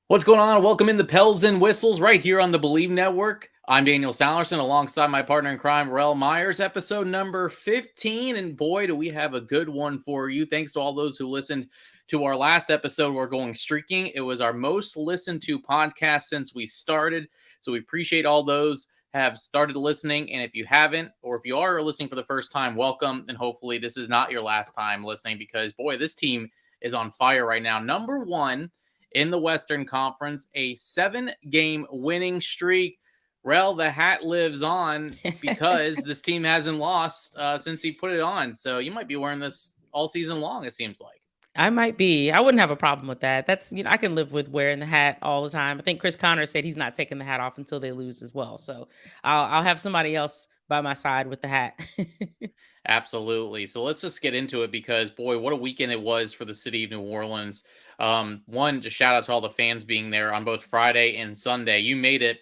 What's going on? Welcome in the Pels and Whistles right here on the Believe Network. I'm Daniel Salerson alongside my partner in crime, Rel Myers, episode number 15. And boy, do we have a good one for you. Thanks to all those who listened to our last episode. We're going streaking. It was our most listened to podcast since we started. So we appreciate all those have started listening. And if you haven't, or if you are listening for the first time, welcome. And hopefully this is not your last time listening because boy, this team is on fire right now. Number one in the Western Conference, a 7-game winning streak. Rel, the hat lives on because this team hasn't lost since he put it on. So you might be wearing this all season long, it seems like. I might be. I wouldn't have a problem with that. I can live with wearing the hat all the time. I think Chris Connor said he's not taking the hat off until they lose as well. So I'll have somebody else by my side with the hat. Absolutely. So let's just get into it because, boy, what a weekend it was for the city of New Orleans. One, just shout out to all the fans being there on both Friday and Sunday. You made it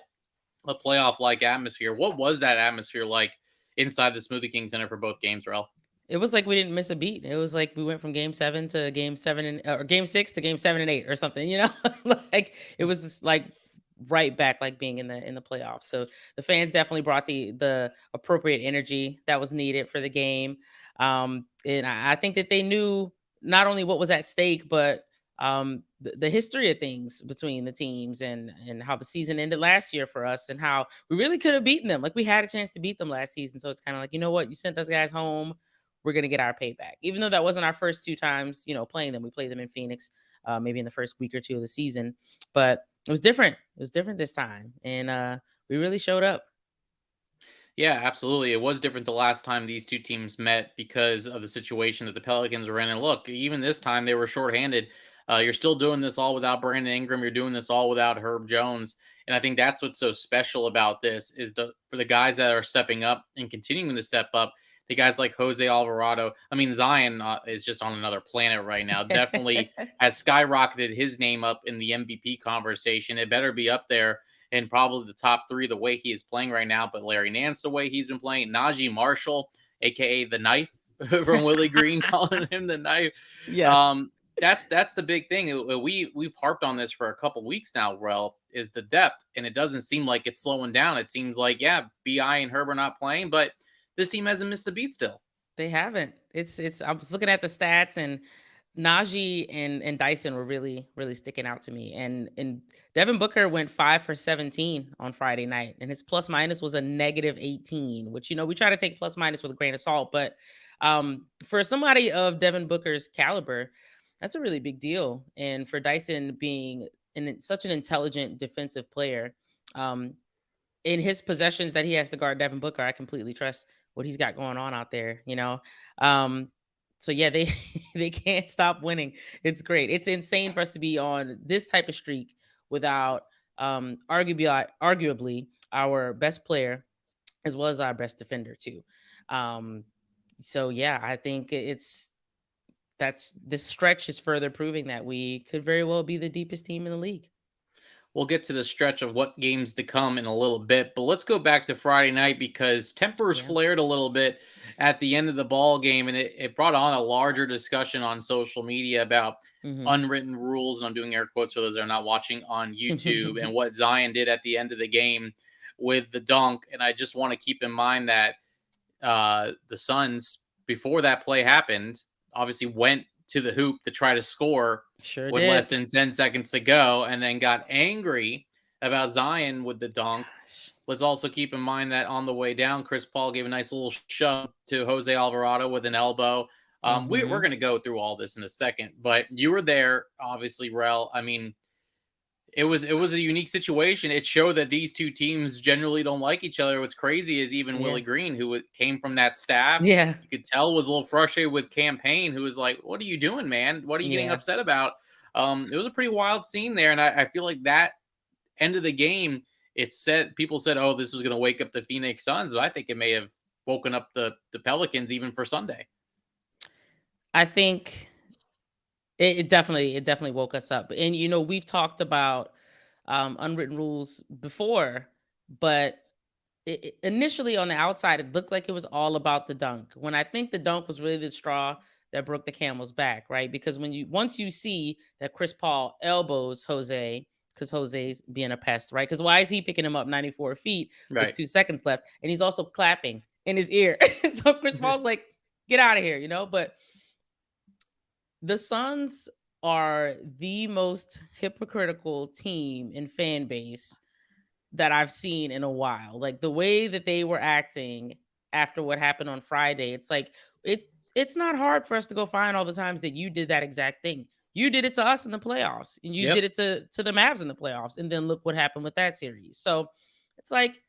a playoff like atmosphere. What was that atmosphere like inside the Smoothie King Center for both games, Rel? It was like we didn't miss a beat. It was like we went from game 7 to game 7 or game 6 to game 7 and 8 or something, like it was just like right back like being in the playoffs. So the fans definitely brought the appropriate energy that was needed for the game. And I think that they knew not only what was at stake, but the history of things between the teams and how the season ended last year for us and how we really could have beaten them. Like we had a chance to beat them last season. So it's kind of like, you know what, you sent us guys home, we're going to get our payback. Even though that wasn't our first two times, playing them. We played them in Phoenix, maybe in the first week or two of the season. But it was different. It was different this time. And we really showed up. Yeah, absolutely. It was different the last time these two teams met because of the situation that the Pelicans were in. And look, even this time they were shorthanded. You're still doing this all without Brandon Ingram. You're doing this all without Herb Jones. And I think that's what's so special about this is for the guys that are stepping up and continuing to step up. The guys like Jose Alvarado. I mean, Zion is just on another planet right now. Definitely has skyrocketed his name up in the MVP conversation. It better be up there and probably the top three the way he is playing right now. But Larry Nance, the way he's been playing, Najee Marshall, aka the Knife from Willie Green, calling him the Knife. Yes. That's the big thing. We've harped on this for a couple weeks now. Rel, is the depth, and it doesn't seem like it's slowing down. It seems like Bi and Herb are not playing, but this team hasn't missed a beat still. They haven't. It's I was looking at the stats, and Najee and Dyson were really, really sticking out to me. And Devin Booker went 5 for 17 on Friday night, and his plus minus was a -18, which we try to take plus minus with a grain of salt. But for somebody of Devin Booker's caliber, that's a really big deal. And for Dyson being such an intelligent defensive player, um, in his possessions that he has to guard Devin Booker, I completely trust what he's got going on out there. Um, so yeah, they they can't stop winning. It's great. It's insane for us to be on this type of streak without arguably our best player as well as our best defender too. Um, so yeah, I think that's this stretch is further proving that we could very well be the deepest team in the league. We'll get to the stretch of what games to come in a little bit, but let's go back to Friday night because tempers Yeah. flared a little bit at the end of the ball game, and it brought on a larger discussion on social media about Hmm. unwritten rules. And I'm doing air quotes for those that are not watching on YouTube, and what Zion did at the end of the game with the dunk. And I just want to keep in mind that the Suns, before that play happened, obviously went to the hoop to try to score Sure with less did. than 10 seconds to go and then got angry about Zion with the dunk. Gosh. Let's also keep in mind that on the way down, Chris Paul gave a nice little shove to Jose Alvarado with an elbow. We're Hmm. going to go through all this in a second, but you were there, obviously, Rel. I mean, it was a unique situation. It showed that these two teams generally don't like each other. What's crazy is even Yeah. Willie Green, who came from that staff, Yeah. you could tell was a little frustrated with Campaign, who was like, "What are you doing, man? What are you getting Yeah. upset about?" It was a pretty wild scene there, and I feel like that end of the game, it said people said, "Oh, this was going to wake up the Phoenix Suns," but I think it may have woken up the Pelicans even for Sunday. I think it definitely woke us up. And we've talked about unwritten rules before, but initially on the outside it looked like it was all about the dunk. When I think the dunk was really the straw that broke the camel's back, right? Because once you see that Chris Paul elbows Jose because Jose's being a pest, right? Because why is he picking him up 94 feet with Right. 2 seconds left? And he's also clapping in his ear. So Chris Paul's like, get out of here, But the Suns are the most hypocritical team in fan base that I've seen in a while. Like the way that they were acting after what happened on Friday, it's like it it's not hard for us to go find all the times that you did that exact thing. You did it to us in the playoffs, and you did Yep. it to the Mavs in the playoffs, and then look what happened with that series. So it's like,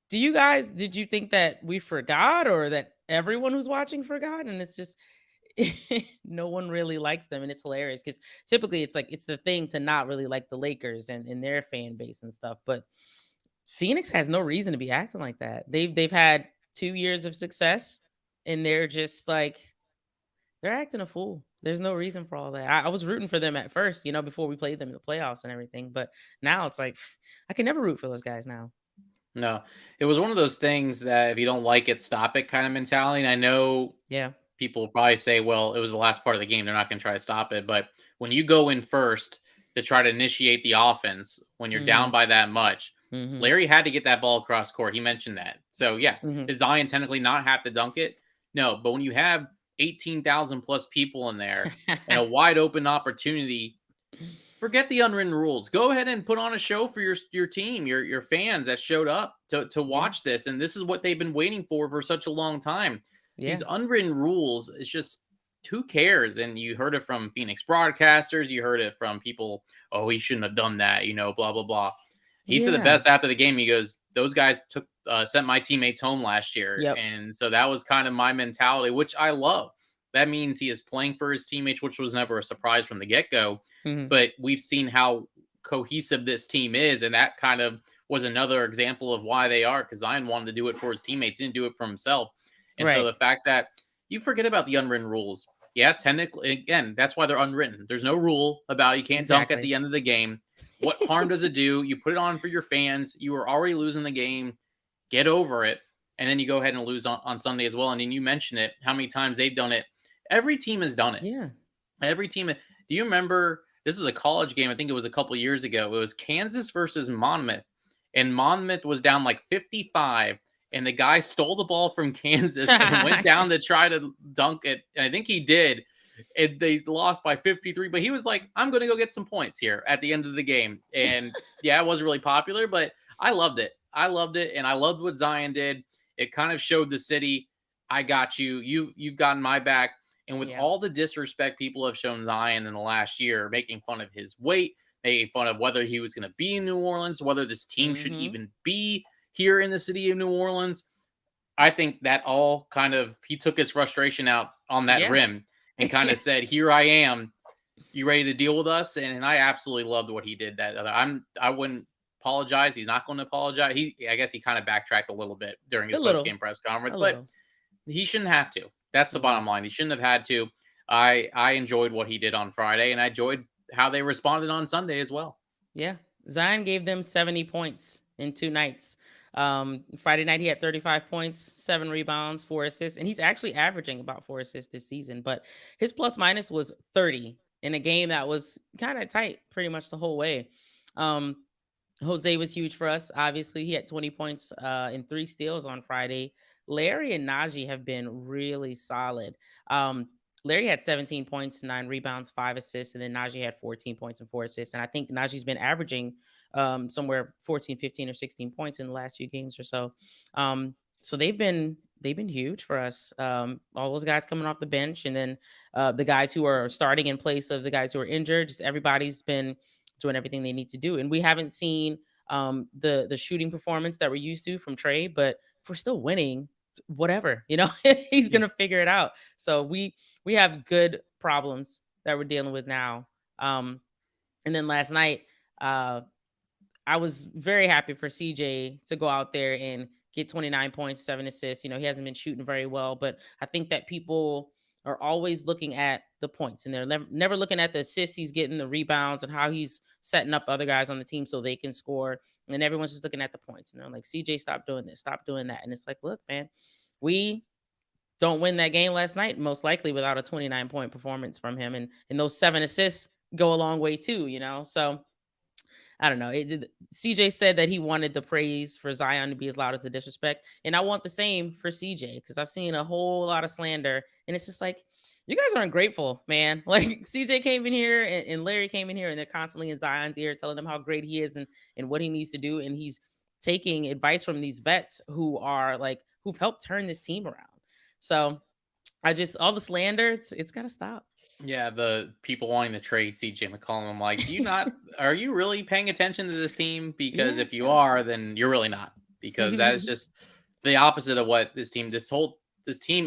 did you think that we forgot, or that everyone who's watching forgot? And it's just no one really likes them, and it's hilarious because typically it's like it's the thing to not really like the Lakers and their fan base and stuff. But Phoenix has no reason to be acting like that. They've had 2 years of success, and they're just like they're acting a fool. There's no reason for all that. I was rooting for them at first, before we played them in the playoffs and everything. But now it's like I can never root for those guys now. No, it was one of those things that if you don't like it, stop it kind of mentality. And I know Yeah. people will probably say, well, it was the last part of the game. They're not going to try to stop it. But when you go in first to try to initiate the offense, when you're down Hmm. by that much, Hmm. Larry had to get that ball across court. He mentioned that. So, yeah, Hmm. did Zion technically not have to dunk it? No, but when you have 18,000 plus people in there and a wide open opportunity, forget the unwritten rules. Go ahead and put on a show for your team, your fans that showed up to Yeah. watch this, and this is what they've been waiting for such a long time. These Yeah. unwritten rules, it's just who cares? And you heard it from Phoenix broadcasters, you heard it from people. Oh, he shouldn't have done that, blah blah blah. He said the Yeah. best after the game. He goes, "Those guys sent my teammates home last year," Yep. and so that was kind of my mentality, which I love. That means he is playing for his teammates, which was never a surprise from the get go. Hmm. But we've seen how cohesive this team is, and that kind of was another example of why they are. Because Zion wanted to do it for his teammates, didn't do it for himself. And so Right. the fact that you forget about the unwritten rules, yeah, technically, again, that's why they're unwritten. There's no rule about you can't dunk at Exactly. the end of the game. What harm does it do? You put it on for your fans. You were already losing the game. Get over it. And then you go ahead and lose on Sunday as well. And then you mention it, how many times they've done it. Every team has done it. Yeah. Every team. Do you remember? This was a college game. I think it was a couple years ago. It was Kansas versus Monmouth, and Monmouth was down like 55, and the guy stole the ball from Kansas and went down to try to dunk it. And I think he did. And they lost by 53, but he was like, I'm going to go get some points here at the end of the game. And yeah, it wasn't really popular, but I loved it. I loved it. And I loved what Zion did. It kind of showed the city, I got you. You've gotten my back. And with Yeah. all the disrespect people have shown Zion in the last year, making fun of his weight, making fun of whether he was going to be in New Orleans, whether this team should Hmm. even be here in the city of New Orleans, I think that all kind of he took his frustration out on that Yeah. rim and kind of said, "Here I am. You ready to deal with us?" And I absolutely loved what he did. I wouldn't apologize. He's not going to apologize. I guess he kind of backtracked a little bit during his A post little. game press conference, A but little. he shouldn't have to. That's the Hmm. bottom line. He shouldn't have had to. I enjoyed what he did on Friday, and I enjoyed how they responded on Sunday as well. Yeah. Zion gave them 70 points in 2 nights. Friday night, he had 35 points, 7 rebounds, 4 assists, and he's actually averaging about 4 assists this season. But his plus minus was 30 in a game that was kind of tight pretty much the whole way. Um, Jose was huge for us. Obviously, he had 20 points and 3 steals on Friday. Larry and Najee have been really solid. Larry had 17 points, 9 rebounds, 5 assists, and then Najee had 14 points and 4 assists. And I think Najee's been averaging somewhere 14, 15, or 16 points in the last few games or so. So they've been huge for us. All those guys coming off the bench, and then the guys who are starting in place of the guys who are injured. Just everybody's been doing everything they need to do. And we haven't seen the shooting performance that we're used to from Trey, but if we're still winning, whatever, he's Yeah. gonna figure it out. So we have good problems that we're dealing with now. And then last night, uh, I was very happy for CJ to go out there and get 29 points, 7 assists. He hasn't been shooting very well, but I think that people are always looking at the points, and they're never looking at the assists he's getting, the rebounds, and how he's setting up other guys on the team so they can score. And everyone's just looking at the points, and they're like, CJ, stop doing this, stop doing that. And it's like, look, man, we don't win that game last night, most likely without a 29-point performance from him. And those 7 assists go a long way too, So I don't know. CJ said that he wanted the praise for Zion to be as loud as the disrespect, and I want the same for CJ because I've seen a whole lot of slander, and it's just like you guys aren't grateful, man. Like CJ came in here and Larry came in here, and they're constantly in Zion's ear telling him how great he is and what he needs to do, and he's taking advice from these vets who are like who've helped turn this team around. So I just all the slander, it's got to stop. Yeah, the people wanting to trade CJ McCollum. I'm like, are you really paying attention to this team? Because Yeah, if it's you got to are, stop. then you're really not. Because that is just the opposite of what this team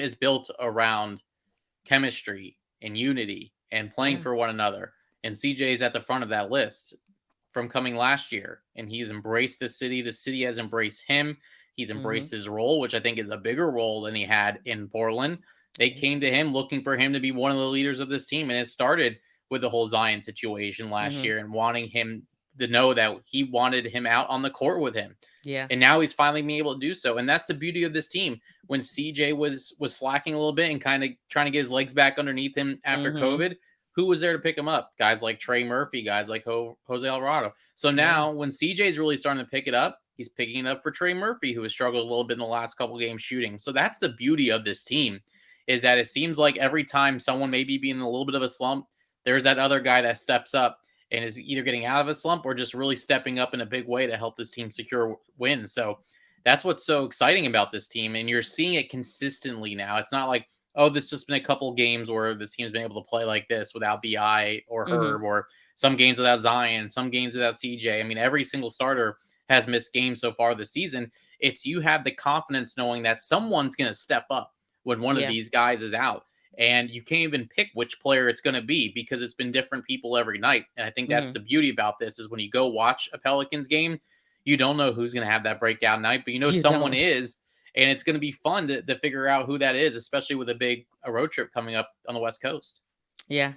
is built around chemistry and unity and playing Yeah. for one another. And CJ is at the front of that list from coming last year. And he's embraced the city. The city has embraced him. He's embraced Hmm. his role, which I think is a bigger role than he had in Portland. They It is. came to him looking for him to be one of the leaders of this team. And it started with the whole Zion situation last Hmm. year and wanting him to know that he wanted him out on the court with him. Yeah. And now he's finally being able to do so. And that's the beauty of this team. When CJ was slacking a little bit and kind of trying to get his legs back underneath him after Hmm. COVID, who was there to pick him up? Guys like Trey Murphy, guys like Jose Alvarado. So Yeah. now when CJ's really starting to pick it up, he's picking it up for Trey Murphy, who has struggled a little bit in the last couple games shooting. So that's the beauty of this team, is that it seems like every time someone may be in a little bit of a slump, there's that other guy that steps up and is either getting out of a slump or just really stepping up in a big way to help this team secure wins. So that's what's so exciting about this team. And you're seeing it consistently now. It's not like, oh, this just been a couple games where this team's been able to play like this without BI or Hmm. Herb, or some games without Zion, some games without CJ. I mean, every single starter has missed games so far this season. It's you have the confidence knowing that someone's going to step up when one of Yeah. these guys is out. And you can't even pick which player it's going to be because it's been different people every night. And I think that's Hmm. the beauty about this, is when you go watch a Pelicans game, you don't know who's going to have that breakout night, but you know You someone don't. is. And it's going to be fun to figure out who that is, especially with a road trip coming up on the West Coast. Yeah.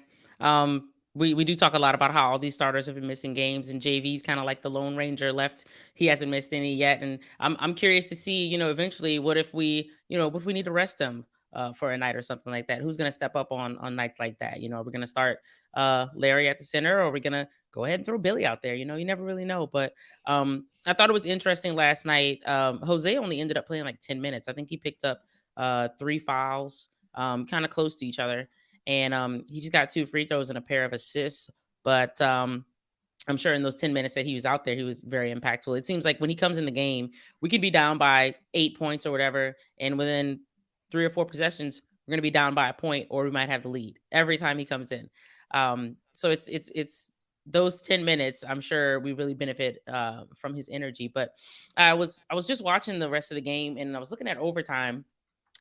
We do talk a lot about how all these starters have been missing games, and JV's kind of like the Lone Ranger left. He hasn't missed any yet, and I'm curious to see, eventually, what if what if we need to rest him for a night or something like that? Who's going to step up on nights like that? Are we going to start Larry at the center, or are we going to go ahead and throw Billy out there? You never really know. But I thought it was interesting last night. Jose only ended up playing like 10 minutes. I think he picked up three fouls, kind of close to each other, and he just got two free throws and a pair of assists. But I'm sure in those 10 minutes that he was out there, he was very impactful. It seems like when he comes in the game, we could be down by 8 points or whatever, and within 3 or 4 possessions, we're going to be down by a point, or we might have the lead every time he comes in. So it's those 10 minutes. I'm sure we really benefit from his energy. But I was just watching the rest of the game, and I was looking at overtime.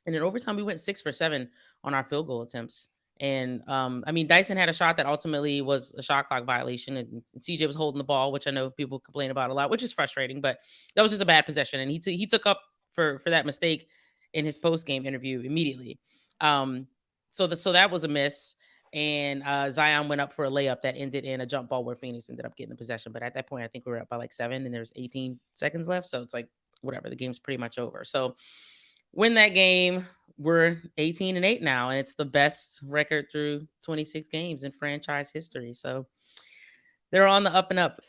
And in overtime, we went 6 for 7 on our field goal attempts. And I mean, Dyson had a shot that ultimately was a shot clock violation, and CJ was holding the ball, which I know people complain about a lot, which is frustrating. But that was just a bad possession, and he took up for that mistake in his post game interview immediately. Um, so that was a miss, and Zion went up for a layup that ended in a jump ball where Phoenix ended up getting the possession. But at that point, I think we were up by like 7, and there's 18 seconds left, so it's like whatever, the game's pretty much over. So win that game. We're 18-8 now, and it's the best record through 26 games in franchise history. So they're on the up and up.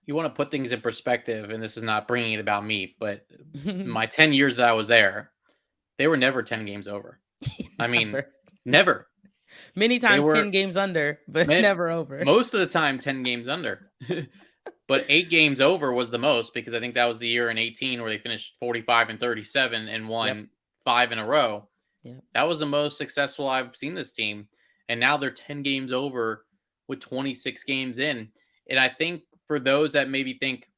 You want to put things in perspective, and this is not bringing it about me, but my 10 years that I was there, they were never 10 games over. I mean, Never. never. Many They times 10 were games under, but never over. most of the time 10 games under. But 8 games over was the most, because I think that was the year in 18 where they finished 45-37 and Yep. won 5 in a row. Yep. That was the most successful I've seen this team. And now they're 10 games over with 26 games in. And I think for those that maybe think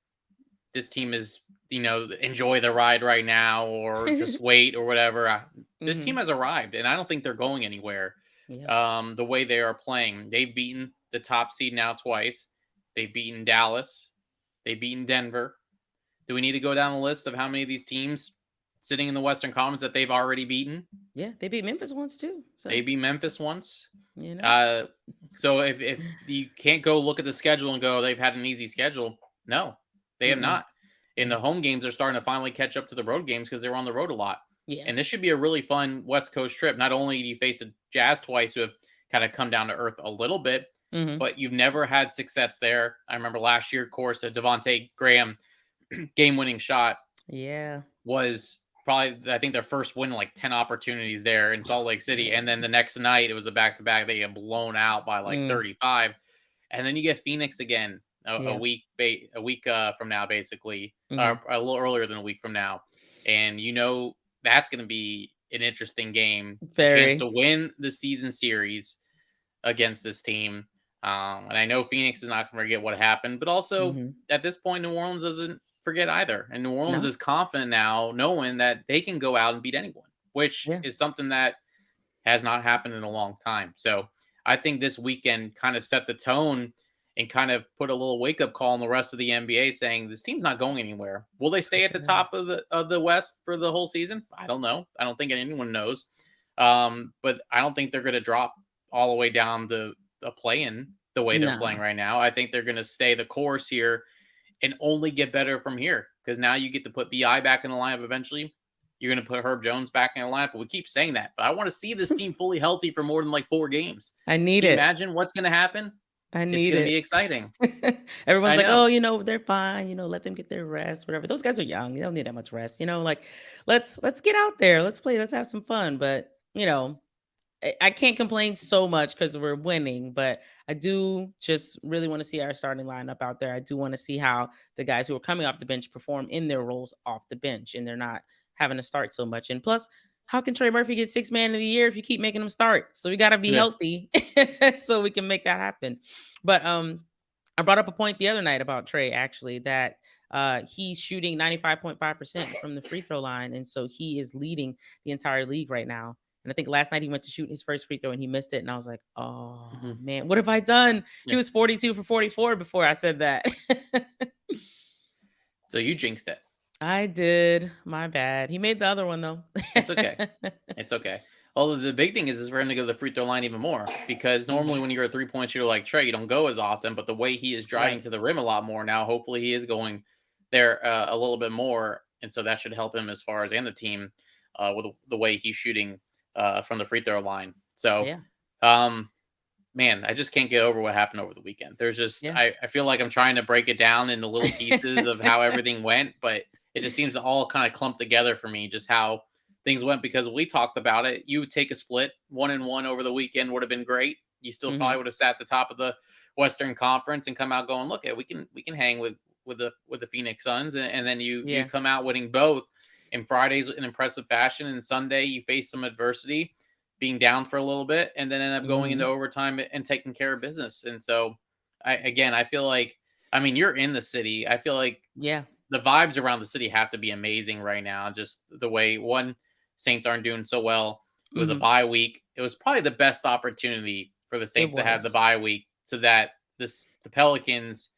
this team is, enjoy the ride right now or just wait or whatever, this team Hmm. has arrived, and I don't think they're going anywhere. Yeah. The way they are playing, they've beaten the top seed now twice. They've beaten Dallas. They've beaten Denver. Do we need to go down the list of how many of these teams sitting in the Western Conference that they've already beaten? Yeah. They beat Memphis once too. They So, beat Memphis once. you know, Uh, so if you can't go look at the schedule and go, they've had an easy schedule. No, they have mm-mm. not. In the home games, they're starting to finally catch up to the road games because they were on the road a lot. Yeah. And this should be a really fun West Coast trip. Not only do you face the Jazz twice, who have kind of come down to earth a little bit, Mhm. but you've never had success there. I remember last year, of course, a Devontae Graham game-winning shot Yeah. was probably, I think, their first win in like 10 opportunities there in Salt Lake City. And Man. then the next night, it was a back-to-back. They get blown out by like Mm. 35. And then you get Phoenix again a Yeah. week from now, basically, Mhm. or a little earlier than a week from now. And that's going to be an interesting game, a chance to Very. win the season series against this team. And I know Phoenix is not going to forget what happened, but also Mhm. at this point, New Orleans doesn't forget either. And New Orleans No. is confident now, knowing that they can go out and beat anyone, which Yeah. is something that has not happened in a long time. So I think this weekend kind of set the tone and kind of put a little wake up call on the rest of the NBA, saying this team's not going anywhere. Will they For stay at the sure. top of the West for the whole season? I don't know. I don't think anyone knows. But I don't think they're going to drop all the way down to a play-in the way they're playing No. right now. I think they're going to stay the course here and only get better from here because now you get to put Bi back in the lineup eventually. You're going to put Herb Jones back in the lineup, but we keep saying that. But I want to see this team fully healthy for more than like 4 games. I need Can you it. imagine what's going to happen? I It's need going to be it. exciting. Everyone's I like, know. "Oh, they're fine, let them get their rest, whatever." Those guys are young. They don't need that much rest, like, let's get out there. Let's play. Let's have some fun. But, I can't complain so much because we're winning, but I do just really want to see our starting lineup out there. I do want to see how the guys who are coming off the bench perform in their roles off the bench and they're not having to start so much. And plus, how can Trey Murphy get 6 man of the year if you keep making him start? So we got to be Yeah. healthy so we can make that happen. But I brought up a point the other night about Trey actually that he's shooting 95.5% from the free throw line. And so he is leading the entire league right now. And I think last night he went to shoot his first free throw and he missed it. And I was like, oh Mhm. man, what have I done? He Yeah. was 42 for 44 before I said that. So you jinxed it. I did. My bad. He made the other one though. It's okay. It's okay. Although the big thing is for him to go to the free throw line even more because normally Mhm. when you're a 3 point shooter like Trey, you don't go as often. But the way he is driving Right. to the rim a lot more now, hopefully he is going there a little bit more, and so that should help him as far as and the team with the way he's shooting from the free throw line. So, Yeah. um, man, I just can't get over what happened over the weekend. There's just Yeah. I feel like I'm trying to break it down into little pieces of how everything went, but it just seems to all kind of clump together for me, just how things went because we talked about it. You would take a split 1-1 over the weekend would have been great. You still probably hmm would have sat at the top of the Western Conference and come out going, look, we can hang with the Phoenix Suns, and then you Yeah. come out winning both. And Fridays in impressive fashion, and Sunday you face some adversity being down for a little bit and then end up going into hmm overtime and taking care of business. And so I feel like I mean you're in the city. I feel like Yeah. the vibes around the city have to be amazing right now. Just the way one Saints aren't doing so well. It was a hmm bye week. It was probably the best opportunity for the It Saints to have the was. bye week so that the Pelicans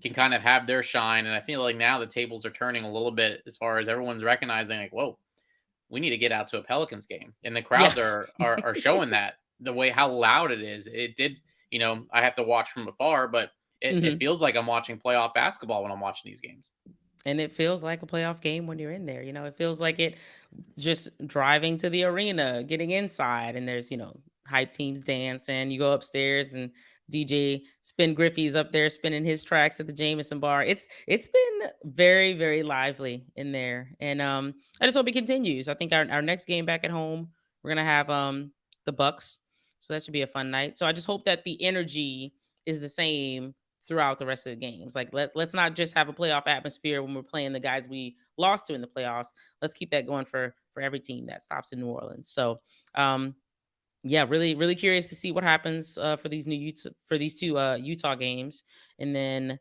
can kind of have their shine. And I feel like now the tables are turning a little bit as far as everyone's recognizing like, whoa, we need to get out to a Pelicans game, and the Yeah. crowds are showing that the way how loud it is. It did, I have to watch from afar, but it hmm feels like I'm watching playoff basketball when I'm watching these games. And it feels like a playoff game when you're in there. It feels like it just driving to the arena, getting inside, and there's, hype teams dancing. You go upstairs and DJ Spin Griffey's up there spinning his tracks at the Jameson bar. It's been very, very lively in there. And I just hope it continues. I think our next game back at home, we're gonna have the Bucks. So that should be a fun night. So I just hope that the energy is the same throughout the rest of the games. Like let's not just have a playoff atmosphere when we're playing the guys we lost to in the playoffs. Let's keep that going for every team that stops in New Orleans. So um yeah, really, really curious to see what happens for these two Utah games, and then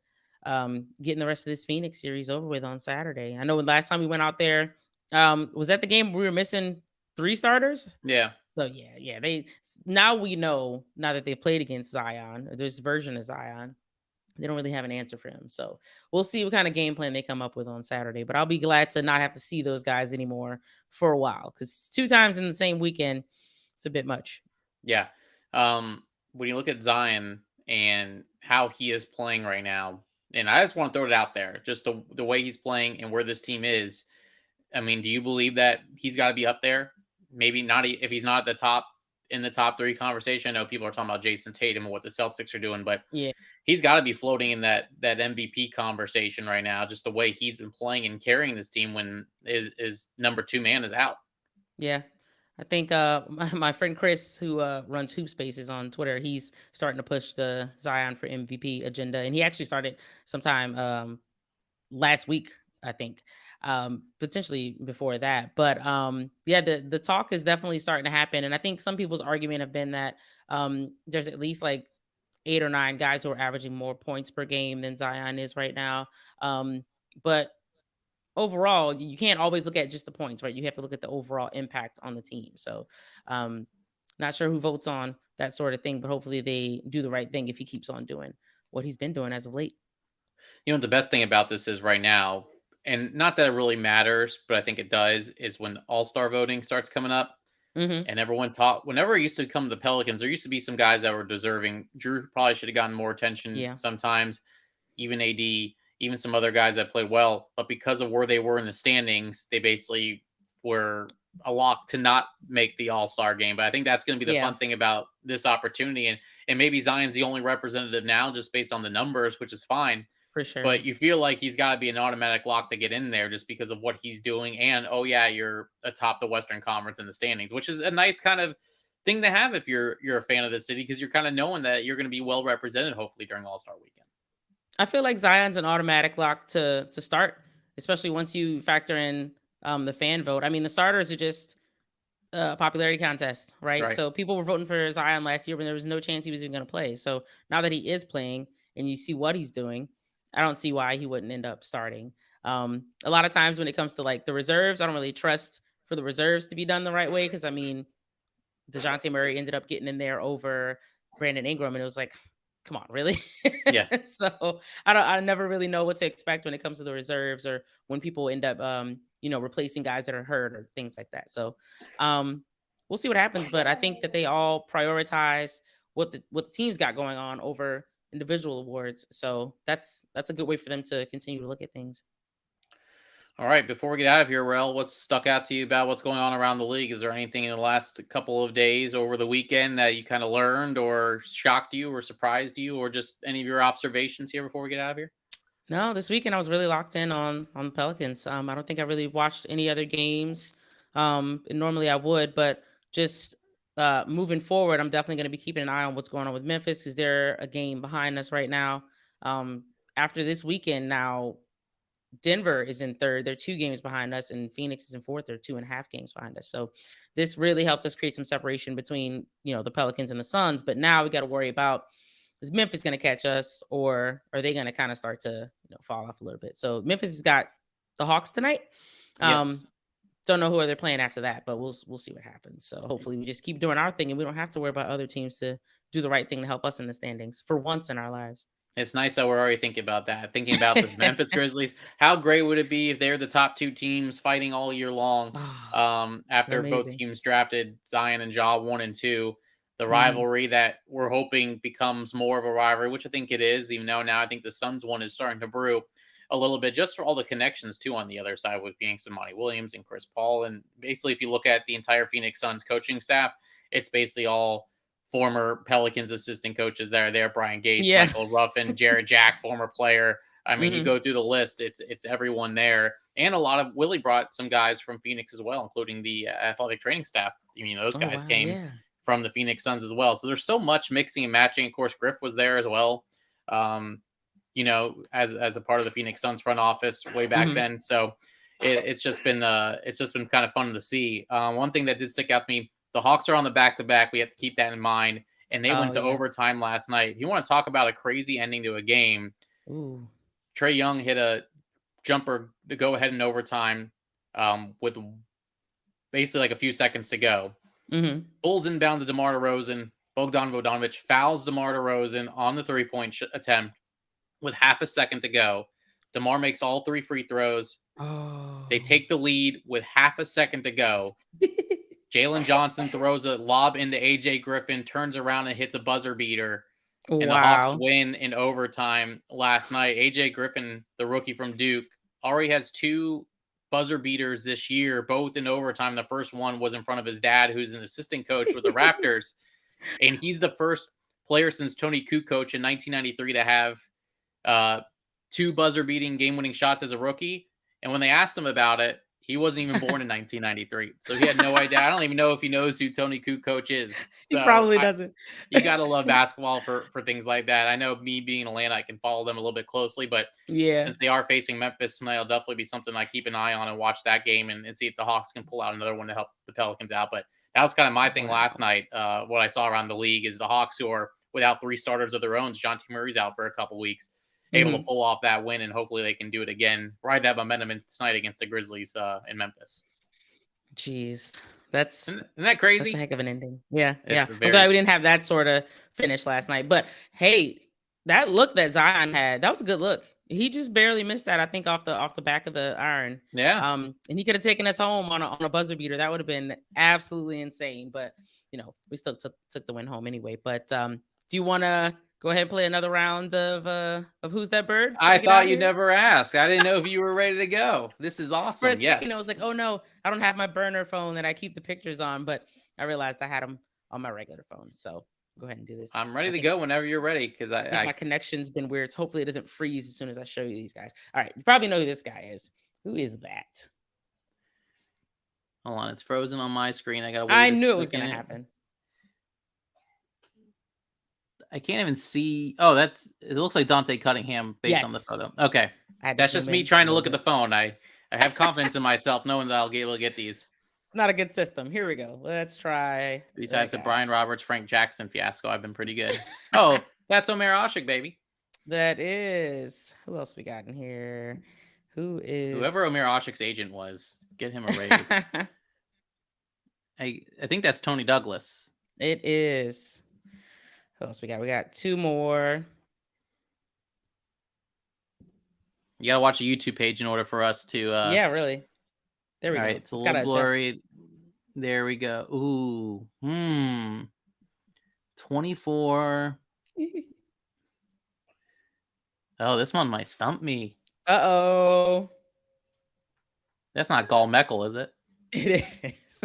getting the rest of this Phoenix series over with on Saturday. I know last time we went out there, was that the game we were missing 3 starters? Yeah, So yeah, now we know now that they've played against Zion, or this version of Zion, they don't really have an answer for him. So we'll see what kind of game plan they come up with on Saturday. But I'll be glad to not have to see those guys anymore for a while because 2 times in the same weekend, it's a bit much. yeah. When you look at Zion and how he is playing right now, and I just want to throw it out there, just the way he's playing and where this team is. I mean, do you believe that he's got to be up there? Maybe not if he's not at the top in the top 3 conversation. I know people are talking about Jason Tatum and what the Celtics are doing, but Yeah. he's got to be floating in that MVP conversation right now. Just the way he's been playing and carrying this team when his number 2 man is out. Yeah. I think my friend Chris, who runs Hoop Spaces on Twitter, he's starting to push the Zion for MVP agenda. And he actually started sometime last week, I think, potentially before that. But yeah, the talk is definitely starting to happen. And I think some people's argument have been that there's at least like 8 or 9 guys who are averaging more points per game than Zion is right now. But overall, you can't always look at just the points, right? You have to look at the overall impact on the team. So, um, not sure who votes on that sort of thing, but hopefully they do the right thing if he keeps on doing what he's been doing as of late. You know, the best thing about this is right now, and not that it really matters, but I think it does, is when all-star voting starts coming up Hmm. and everyone talk whenever it used to come to the Pelicans, there used to be some guys that were deserving. Drew probably should have gotten more attention Yeah, sometimes, even AD, even some other guys that played well, but because of where they were in the standings, they basically were a lock to not make the All-Star game. But I think that's going to be the yeah, fun thing about this opportunity, and maybe Zion's the only representative now just based on the numbers, which is fine, for sure. but you feel like he's got to be an automatic lock to get in there just because of what he's doing. And oh yeah, you're atop the Western Conference in the standings, which is a nice kind of thing to have if you're a fan of the city because you're kind of knowing that you're going to be well represented hopefully during All Star Weekend. I feel like Zion's an automatic lock to start, especially once you factor in the fan vote. I mean, the starters are just popularity contest, right? Right. So people were voting for Zion last year when there was no chance he was even going to play. So now that he is playing and you see what he's doing, I don't see why he wouldn't end up starting. A lot of times when it comes to like the reserves, I don't really trust for the reserves to be done the right way because I mean, DeJounte Murray ended up getting in there over Brandon Ingram, and it was like, come on, really? Yeah. So I never really know what to expect when it comes to the reserves or when people end up, replacing guys that are hurt or things like that. So, um, we'll see what happens, but I think that they all prioritize what the team's got going on over individual awards. So that's a good way for them to continue to look at things. All right. Before we get out of here, Rel, what's stuck out to you about what's going on around the league? Is there anything in the last couple of days over the weekend that you kind of learned or shocked you or surprised you or just any of your observations here before we get out of here? No, this weekend I was really locked in on the Pelicans. I don't think I really watched any other games. And normally I would, but just moving forward, I'm definitely going to be keeping an eye on what's going on with Memphis because they're a game behind us right now. Um, After this weekend, now Denver is in third. They're 2 games behind us, and Phoenix is in fourth. They're 2.5 games behind us. So this really helped us create some separation between the Pelicans and the Suns. But now we got to worry about, is Memphis going to catch us, or are they going to kind of start to fall off a little bit? So Memphis has got the Hawks tonight. Yes. Um, don't know who they're playing after that, but we'll see what happens. So hopefully we just keep doing our thing, and we don't have to worry about other teams to do the right thing to help us in the standings for once in our lives. It's nice that we're already thinking about that. Thinking about the Memphis Grizzlies. How great would it be if they're the top 2 teams fighting all year long? Oh, After both amazing. teams drafted Zion and Ja 1 and 2, the Hmm. rivalry that we're hoping becomes more of a rivalry, which I think it is. Even though now I think the Suns one is starting to brew a little bit, just for all the connections too on the other side with Phoenix and Monty Williams and Chris Paul, and basically if you look at the entire Phoenix Suns coaching staff, it's basically all former Pelicans assistant coaches that are there. Brian Gates, Yeah. Michael Ruffin, Jared Jack, former player. I mean, you Hmm. go through the list, it's everyone there. And a lot of Willie brought some guys from Phoenix as well, including the athletic training staff. I mean, those Oh guys wow, came yeah. from the Phoenix Suns as well. So there's so much mixing and matching. Of course, Griff was there as well. Um, as a part of the Phoenix Suns front office way back Hmm. then. So it's just been kind of fun to see. One thing that did stick out to me, the Hawks are on the back to back. We have to keep that in mind. And they Oh went to yeah. overtime last night. If you want to talk about a crazy ending to a game, Ooh. Trey Young hit a jumper to go ahead in overtime with basically like a few seconds to go. Hmm. Bulls inbound to DeMar DeRozan. Bogdan Bogdanovic fouls DeMar DeRozan on the three-point attempt with half a second to go. DeMar makes all 3 free throws. They Oh. take the lead with half a second to go. Jalen Johnson throws a lob into AJ Griffin, turns around and hits a buzzer beater, and the Hawks Wow. win in overtime last night. AJ Griffin, the rookie from Duke, already has 2 buzzer beaters this year, both in overtime. The first one was in front of his dad, who's an assistant coach with the Raptors. And he's the first player since Tony Kukoc in 1993 to have 2 buzzer-beating game-winning shots as a rookie. And when they asked him about it, he wasn't even born in 1993. So he had no idea. I don't even know if he knows who Tony Kukoc is. He So probably doesn't. you got to love basketball for things like that. I know me being in Atlanta, I can follow them a little bit closely, but Yeah. since they are facing Memphis tonight, it'll definitely be something I keep an eye on and watch that game and see if the Hawks can pull out another one to help the Pelicans out. But that was kind of my thing last night. What I saw around the league is the Hawks, who are without 3 starters of their own. DeJounte Murray's out for a couple weeks, able to pull off that win, and hopefully they can do it again, ride that momentum in tonight against the Grizzlies in Memphis. Jeez. Isn't that crazy? That's a heck of an ending. Yeah. I'm glad we didn't have that sort of finish last night. But hey, that look that Zion had, that was a good look. He just barely missed that, I think, off the back of the iron. Yeah. And he could have taken us home on a buzzer beater. That would have been absolutely insane. But we still took the win home anyway. But do you want to go ahead and play another round of Who's That Bird? I thought you never asked. I didn't know if you were ready to go. This is awesome. For a second, I was like, oh no, I don't have my burner phone that I keep the pictures on, but I realized I had them on my regular phone. So go ahead and do this. I'm ready to go whenever you're ready, because I think my connection's been weird. So hopefully it doesn't freeze as soon as I show you these guys. All right, you probably know who this guy is. Who is that? Hold on, it's frozen on my screen. I knew it was going to happen. I can't even see. Oh, it looks like Dante Cunningham based on the photo. Okay. That's just me trying to look at the phone. I have confidence in myself knowing that I'll be able to get these. Not a good system. Here we go. Let's try. Besides the Brian Roberts, Frank Jackson fiasco, I've been pretty good. Oh, that's Omer Ashik, baby. That is. Who else we got in here? Whoever Omer Ashik's agent was, get him a raise. I think that's Tony Douglas. It is. Who else we got? We got 2 more. You gotta watch a YouTube page in order for us to. Yeah, really. There we go. All right, it's a little blurry. There we go. Ooh, 24. Oh, this one might stump me. Uh-oh. That's not Gall Meckel, is it? It is.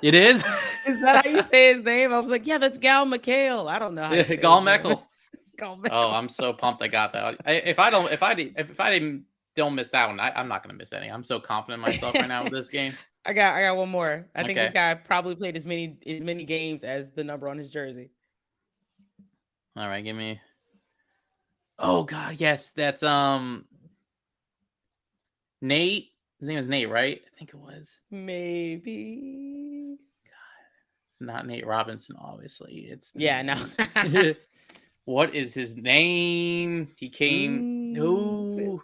It is? Is that how you say his name? I was like, yeah, that's Gal McHale. I don't know how to say Gall Meckel. Gall Meckel. Oh, I'm so pumped I got that. If I don't miss that one, I'm not gonna miss any. I'm so confident in myself right now with this game. I got one more. I think this guy probably played as many games as the number on his jersey. All right, give me. Oh God, yes, that's Nate. His name is Nate, right? I think it was. Maybe. God, it's not Nate Robinson, obviously. It's no. What is his name? He came. No.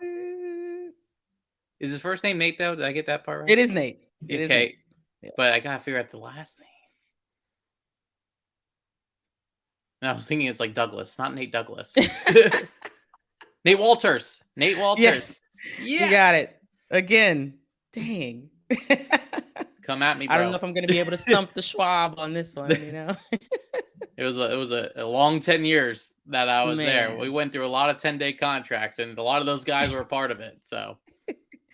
Is his first name Nate though? Did I get that part right? It is Nate. It okay, Nate. Yeah. But I gotta figure out the last name. And I was thinking it's like Douglas, not Nate Douglas. Nate Walters. Nate Walters. Yes. You got it. Again. Dang. Come at me, bro. I don't know if I'm going to be able to stump the Schwab on this one, It was a long 10 years that I was there. We went through a lot of 10-day contracts, and a lot of those guys were a part of it. So,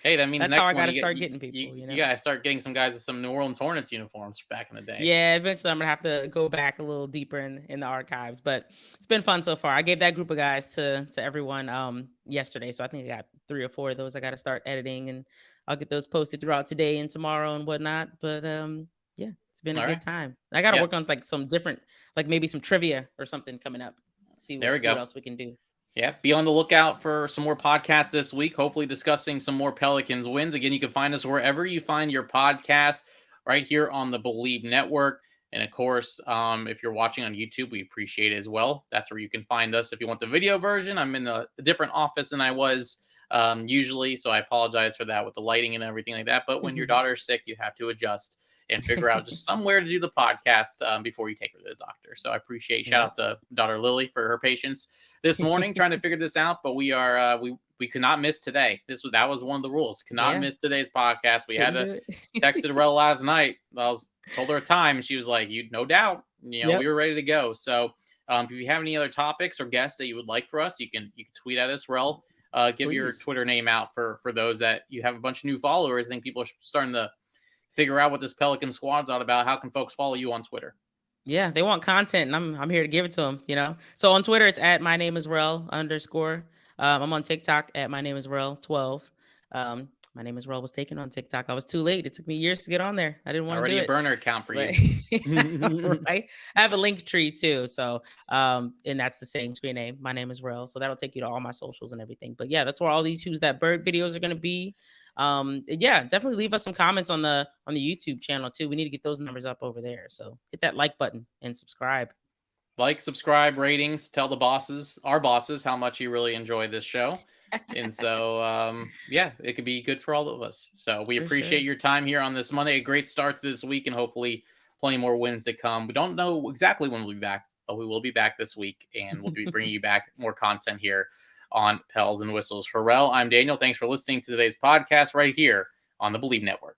hey, that means that's next how I got to start getting people. You got to start getting some guys with some New Orleans Hornets uniforms back in the day. Yeah, eventually I'm going to have to go back a little deeper in the archives, but it's been fun so far. I gave that group of guys to everyone yesterday, so I think I got 3 or 4 of those I got to start editing, and I'll get those posted throughout today and tomorrow and whatnot. But yeah, it's been a good time. I got to work on like some different, like maybe some trivia or something coming up. See what else we can do. Yeah, be on the lookout for some more podcasts this week, hopefully discussing some more Pelicans wins. Again, you can find us wherever you find your podcast, right here on the Believe Network. And of course, if you're watching on YouTube, we appreciate it as well. That's where you can find us. If you want the video version, I'm in a different office than I was usually, so I apologize for that with the lighting and everything like that. But when your daughter's sick, you have to adjust and figure out just somewhere to do the podcast before you take her to the doctor. So I appreciate shout out to daughter Lily for her patience this morning trying to figure this out. But we are we could not miss today. That was one of the rules. Could not miss today's podcast. We had to texted Rel last night. I told her a time, and she was like, "You no doubt." We were ready to go. So if you have any other topics or guests that you would like for us, you can tweet at us, Rel. give your Please. Twitter name out for those that you have a bunch of new followers. I think people are starting to figure out what this Pelican squad's all about. How can folks follow you on Twitter? Yeah, they want content, and I'm here to give it to them. So on Twitter, it's at my name is Rel _. I'm on TikTok at my name is Rel 12. My name is Rel was taken on TikTok. I was too late. It took me years to get on there. I didn't want to Already do a it. burner account for But you. right, I have a link tree too. So and that's the same screen name. My name is Rel. So that'll take you to all my socials and everything. But yeah, that's where all these Who's That Bird videos are gonna be. Yeah, definitely leave us some comments on the YouTube channel too. We need to get those numbers up over there. So hit that like button and subscribe. Like, subscribe, ratings, tell the bosses, our bosses, how much you really enjoy this show. And so, yeah, it could be good for all of us. So we For appreciate sure. your time here on this Monday. A great start to this week, and hopefully plenty more wins to come. We don't know exactly when we'll be back, but we will be back this week, and we'll be bringing you back more content here on Pels and Whistles. For Rel, I'm Daniel. Thanks for listening to today's podcast right here on the Believe Network.